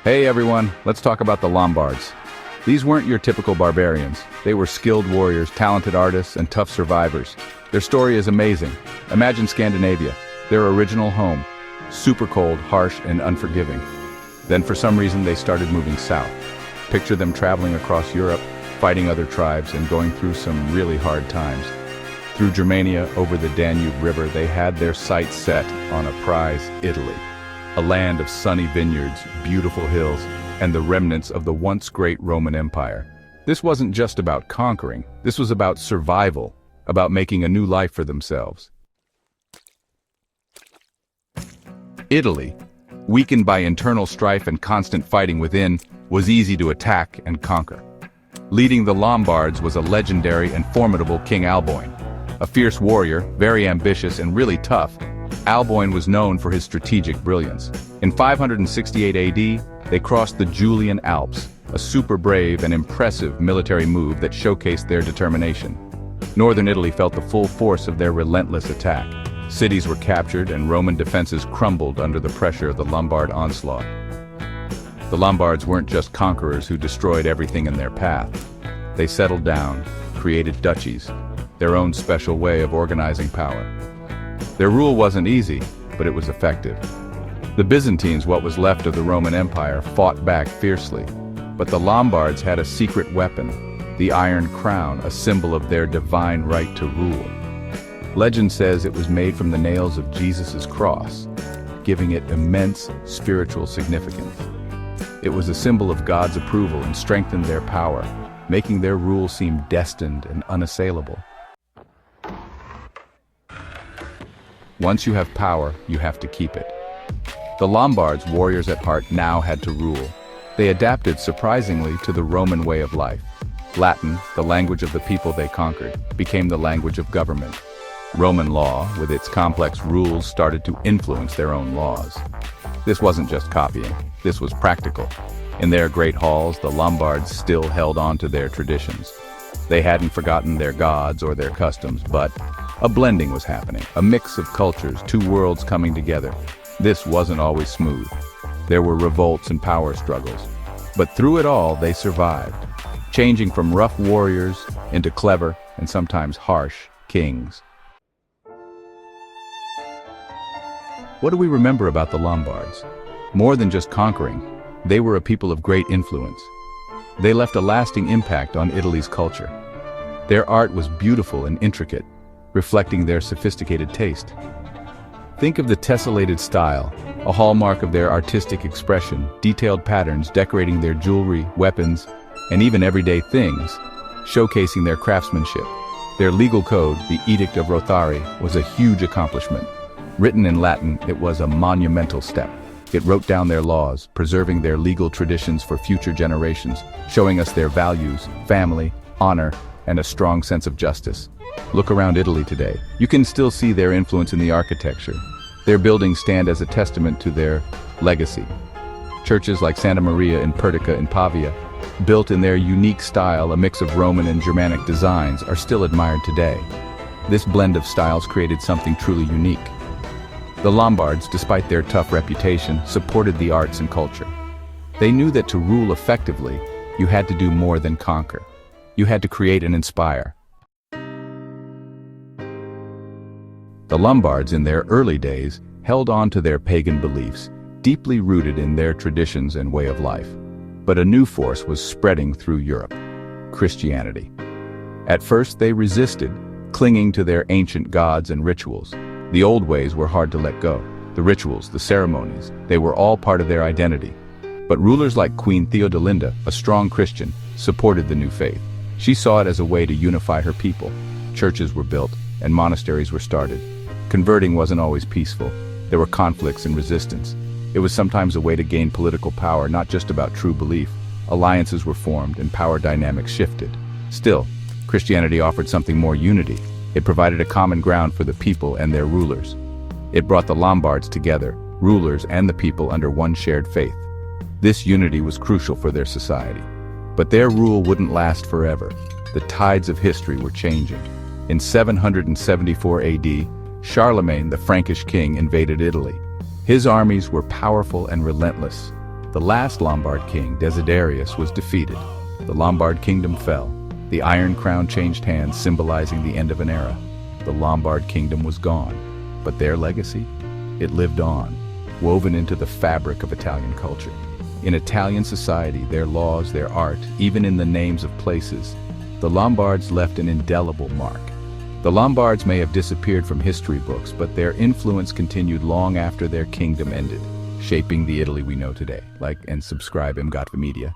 Hey everyone, let's talk about the Lombards. These weren't your typical barbarians. They were skilled warriors, talented artists, and tough survivors. Their story is amazing. Imagine Scandinavia, their original home. Super cold, harsh, and unforgiving. Then for some reason they started moving south. Picture them traveling across Europe, fighting other tribes, and going through some really hard times. Through Germania, over the Danube River, they had their sights set on a prize, Italy. A land of sunny vineyards, beautiful hills, and the remnants of the once great Roman Empire. This wasn't just about conquering, this was about survival, about making a new life for themselves. Italy, weakened by internal strife and constant fighting within, was easy to attack and conquer. Leading the Lombards was a legendary and formidable King Alboin. A fierce warrior, very ambitious and really tough, Alboin was known for his strategic brilliance. In 568 AD, they crossed the Julian Alps, a super brave and impressive military move that showcased their determination. Northern Italy felt the full force of their relentless attack. Cities were captured and Roman defenses crumbled under the pressure of the Lombard onslaught. The Lombards weren't just conquerors who destroyed everything in their path. They settled down, created duchies, their own special way of organizing power. Their rule wasn't easy, but it was effective. The Byzantines, what was left of the Roman Empire, fought back fiercely. But the Lombards had a secret weapon, the Iron Crown, a symbol of their divine right to rule. Legend says it was made from the nails of Jesus' cross, giving it immense spiritual significance. It was a symbol of God's approval and strengthened their power, making their rule seem destined and unassailable. Once you have power, you have to keep it. The Lombards, warriors at heart, now had to rule. They adapted surprisingly to the Roman way of life. Latin, the language of the people they conquered, became the language of government. Roman law, with its complex rules, started to influence their own laws. This wasn't just copying, this was practical. In their great halls, the Lombards still held on to their traditions. They hadn't forgotten their gods or their customs, but a blending was happening, a mix of cultures, two worlds coming together. This wasn't always smooth. There were revolts and power struggles. But through it all, they survived, changing from rough warriors into clever and sometimes harsh kings. What do we remember about the Lombards? More than just conquering, they were a people of great influence. They left a lasting impact on Italy's culture. Their art was beautiful and intricate, reflecting their sophisticated taste. Think of the tessellated style, a hallmark of their artistic expression, detailed patterns decorating their jewelry, weapons, and even everyday things, showcasing their craftsmanship. Their legal code, the Edict of Rothari, was a huge accomplishment. Written in Latin, it was a monumental step. It wrote down their laws, preserving their legal traditions for future generations, showing us their values, family, honor, and a strong sense of justice. Look around Italy today. You can still see their influence in the architecture. Their buildings stand as a testament to their legacy. Churches like Santa Maria in Pertica in Pavia, built in their unique style, a mix of Roman and Germanic designs, are still admired today. This blend of styles created something truly unique. The Lombards, despite their tough reputation, supported the arts and culture. They knew that to rule effectively, you had to do more than conquer. You had to create and inspire. The Lombards, in their early days, held on to their pagan beliefs, deeply rooted in their traditions and way of life. But a new force was spreading through Europe: Christianity. At first, they resisted, clinging to their ancient gods and rituals. The old ways were hard to let go. The rituals, the ceremonies, they were all part of their identity. But rulers like Queen Theodelinda, a strong Christian, supported the new faith. She saw it as a way to unify her people. Churches were built, and monasteries were started. Converting wasn't always peaceful. There were conflicts and resistance. It was sometimes a way to gain political power, not just about true belief. Alliances were formed and power dynamics shifted. Still, Christianity offered something more: unity. It provided a common ground for the people and their rulers. It brought the Lombards together, rulers and the people under one shared faith. This unity was crucial for their society. But their rule wouldn't last forever. The tides of history were changing. In 774 AD, Charlemagne, the Frankish king, invaded Italy. His armies were powerful and relentless. The last Lombard king, Desiderius, was defeated. The Lombard kingdom fell. The Iron Crown changed hands, symbolizing the end of an era. The Lombard kingdom was gone. But their legacy? It lived on, woven into the fabric of Italian culture. In Italian society, their laws, their art, even in the names of places, the Lombards left an indelible mark. The Lombards may have disappeared from history books, but their influence continued long after their kingdom ended, shaping the Italy we know today. Like and subscribe, Emgotvmedia.